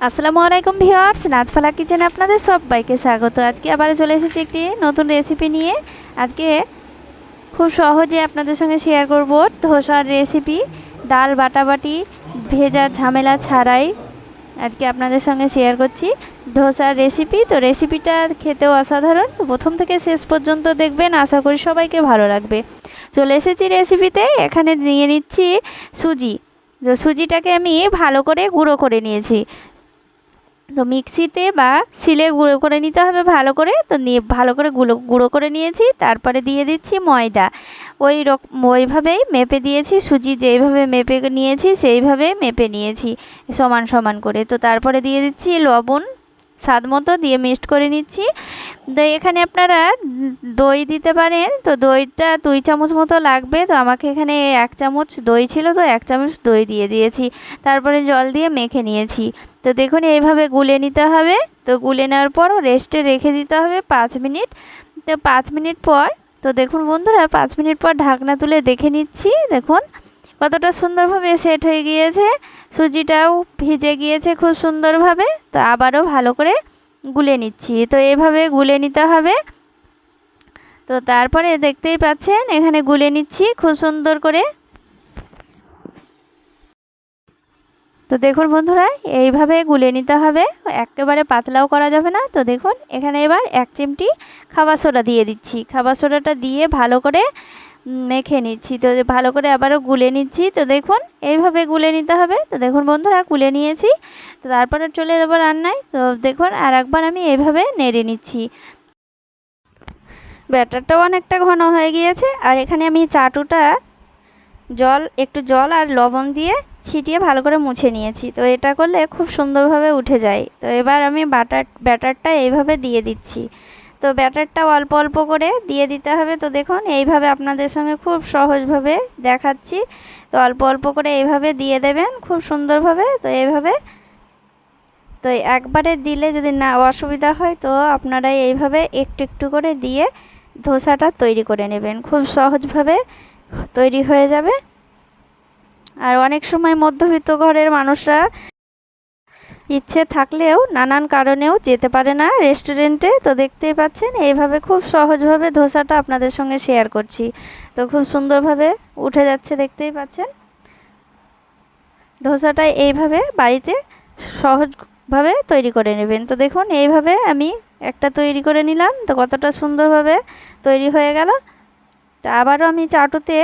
আসসালামু আলাইকুম ভিউয়ার্স, নাজফালা কিচেনে আপনাদের সবাইকে স্বাগত। আজকে আবার চলে এসেছি একটি নতুন রেসিপি নিয়ে। আজকে খুব সহজে আপনাদের সঙ্গে শেয়ার করব ধোসার রেসিপি। ডাল বাটাবাটি ভেজা ঝামেলা ছাড়াই আজকে আপনাদের সঙ্গে শেয়ার করছি ধোসার রেসিপি। তো রেসিপিটা খেতেও অসাধারণ, তো প্রথম থেকে শেষ পর্যন্ত দেখবেন, আশা করি সবাইকে ভালো লাগবে। চলে এসেছি রেসিপিতে। এখানে নিয়ে নিচ্ছি সুজি। তো সুজিটাকে আমি ভালো করে গুঁড়ো করে নিয়েছি। তো মিক্সিতে বা শিলে গুঁড়ো করে নিতে হবে ভালো করে। তো নিয়ে ভালো করে গুঁড়ো করে নিয়েছি। তারপরে দিয়ে দিচ্ছি ময়দা। ওইভাবেই মেপে দিয়েছি, সুজি যেইভাবে মেপে নিয়েছি সেইভাবে মেপে নিয়েছি সমান সমান করে। তো তারপরে দিয়ে দিচ্ছি লবণ স্বাদ মতো, দিয়ে মিক্সড করে নিচ্ছি। তো এখানে আপনারা দই দিতে পারেন। তো দইটা 2 চামচ মতো লাগবে। তো আমাকে এখানে 1 চামচ দই ছিল, তো 1 চামচ দই দিয়ে দিয়েছি। তারপরে জল দিয়ে মেখে নিয়েছি। তো দেখুন এইভাবে গুলে নিতে হবে। তো গুলে নেওয়ার পর রেস্টে রেখে দিতে হবে 5 মিনিট। তো 5 মিনিট পর, তো দেখুন বন্ধুরা, 5 মিনিট পর ঢাকনা তুলে দেখে নিচ্ছি। দেখুন কতটা সুন্দরভাবে সেট হয়ে গিয়েছে, সুজিটাও ভিজে গিয়েছে খুব সুন্দরভাবে। তো আবারও ভালো করে গুলে নিচ্ছি। তো এভাবে গুলে নিতে হবে। তো তারপরে দেখতেই পাচ্ছেন এখানে গুলে নিচ্ছি খুব সুন্দর করে। তো দেখুন বন্ধুরা, এইভাবে গুলে নিতে হবে, একেবারে পাতলাও করা যাবে না। তো দেখুন এখানে এবার 1 চিমটি খাবার সোডা দিয়ে দিচ্ছি। খাবার সোডাটা দিয়ে ভালো করে মেখে নিচ্ছি। তো ভালো করে আবারও গুলে নিচ্ছি। তো দেখুন এইভাবে গুলে নিতে হবে। তো দেখুন বন্ধুরা, গুলে নিয়েছি। তো তারপরে চলে যাবো রান্নায়। তো দেখুন আর একবার আমি এইভাবে নেড়ে নিচ্ছি। ব্যাটারটাও অনেকটা ঘন হয়ে গিয়েছে। আর এখানে আমি চাটুটা একটু জল আর লবণ দিয়ে ছিটিয়ে ভালো করে মুছে নিয়েছি। তো এটা করলে খুব সুন্দরভাবে উঠে যায়। তো এবার আমি ব্যাটারটা এইভাবে দিয়ে দিচ্ছি। তো ব্যাটারটা অল্প অল্প করে দিয়ে দিতে হবে। তো দেখুন এইভাবে আপনাদের সঙ্গে খুব সহজভাবে দেখাচ্ছি। তো অল্প অল্প করে এইভাবে দিয়ে দেবেন খুব সুন্দরভাবে। তো এইভাবে, তো একবারে দিলে যদি না অসুবিধা হয়, তো আপনারা এইভাবে একটু একটু করে দিয়ে ধোসাটা তৈরি করে নেবেন। খুব সহজভাবে তৈরি হয়ে যাবে। আর অনেক সময় মধ্যবিত্ত ঘরের মানুষরা ইচ্ছে থাকলেও নানান কারণেও যেতে পারে না রেস্টুরেন্টে। তো দেখতেই পাচ্ছেন এইভাবে খুব সহজভাবে ধোসাটা আপনাদের সঙ্গে শেয়ার করছি। তো খুব সুন্দরভাবে উঠে যাচ্ছে, দেখতেই পাচ্ছেন। ধোসাটা এইভাবে বাড়িতে সহজভাবে তৈরি করে নেবেন। তো দেখুন এইভাবে আমি একটা তৈরি করে নিলাম। তো কতটা সুন্দরভাবে তৈরি হয়ে গেল। তো আবারও আমি চাটুতে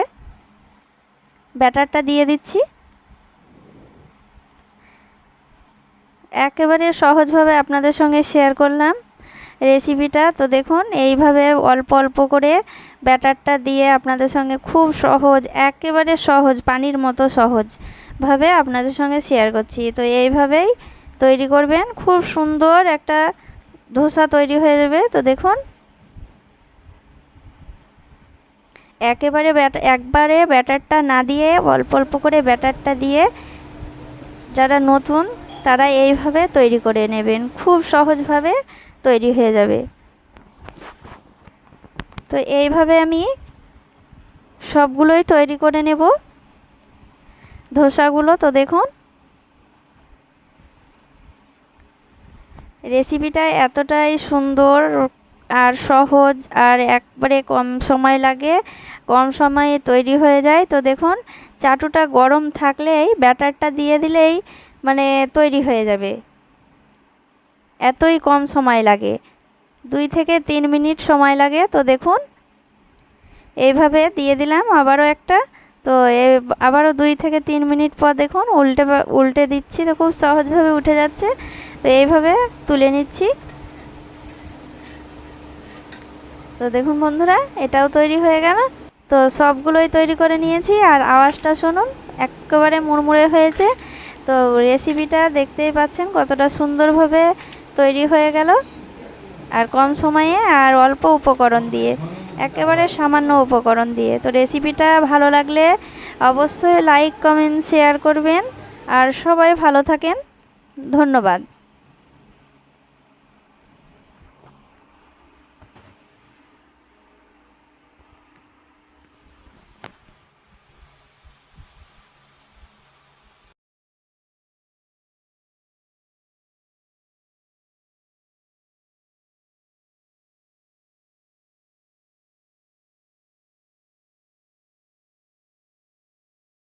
ব্যাটারটা দিয়ে দিচ্ছি। একেবারে সহজভাবে আপনাদের সঙ্গে শেয়ার করলাম রেসিপিটা। তো দেখুন এইভাবে অল্প অল্প করে ব্যাটারটা দিয়ে আপনাদের সঙ্গে খুব সহজ, একেবারে সহজ, পানির মতো সহজভাবে আপনাদের সঙ্গে শেয়ার করছি। তো এইভাবেই তৈরি করবেন, খুব সুন্দর একটা ধোসা তৈরি হয়ে যাবে। তো দেখুন একবারে ব্যাটারটা না দিয়ে অল্প অল্প করে ব্যাটারটা দিয়ে যারা নতুন তারা এইভাবে তৈরি করে নেবেন, খুব সহজভাবে তৈরি হয়ে যাবে। তো এইভাবে আমি সবগুলোই তৈরি করে নেব ধোসাগুলো। তো দেখুন রেসিপিটা এতটাই সুন্দর আর সহজ, আর একবারে কম সময় লাগে, কম সময়ে তৈরি হয়ে যায়। তো দেখুন চাটুটা গরম থাকলেই ব্যাটারটা দিয়ে দিলেই মানে তৈরি হয়ে যাবে, এতই কম সময় লাগে, 2 থেকে 3 মিনিট সময় লাগে। তো দেখুন এইভাবে দিয়ে দিলাম আবারও একটা। তো আবারও 2 থেকে 3 মিনিট পর দেখুন উল্টে দিচ্ছি। তো খুব সহজভাবে উঠে যাচ্ছে। তো এইভাবে তুলে নিচ্ছি। তো দেখুন বন্ধুরা, এটাও তৈরি হয়ে গেল। তো সবগুলোই তৈরি করে নিয়েছি। আর আওয়াজটা শুনুন, একেবারে মুড়মুড়ে হয়েছে। তো রেসিপিটা দেখতেই পাচ্ছেন কতটা সুন্দরভাবে তৈরি হয়ে গেল, আর কম সময়ে আর অল্প উপকরণ দিয়ে, একেবারে সামান্য উপকরণ দিয়ে। তো রেসিপিটা ভালো লাগলে অবশ্যই লাইক কমেন্ট শেয়ার করবেন। আর সবাই ভালো থাকেন। ধন্যবাদ।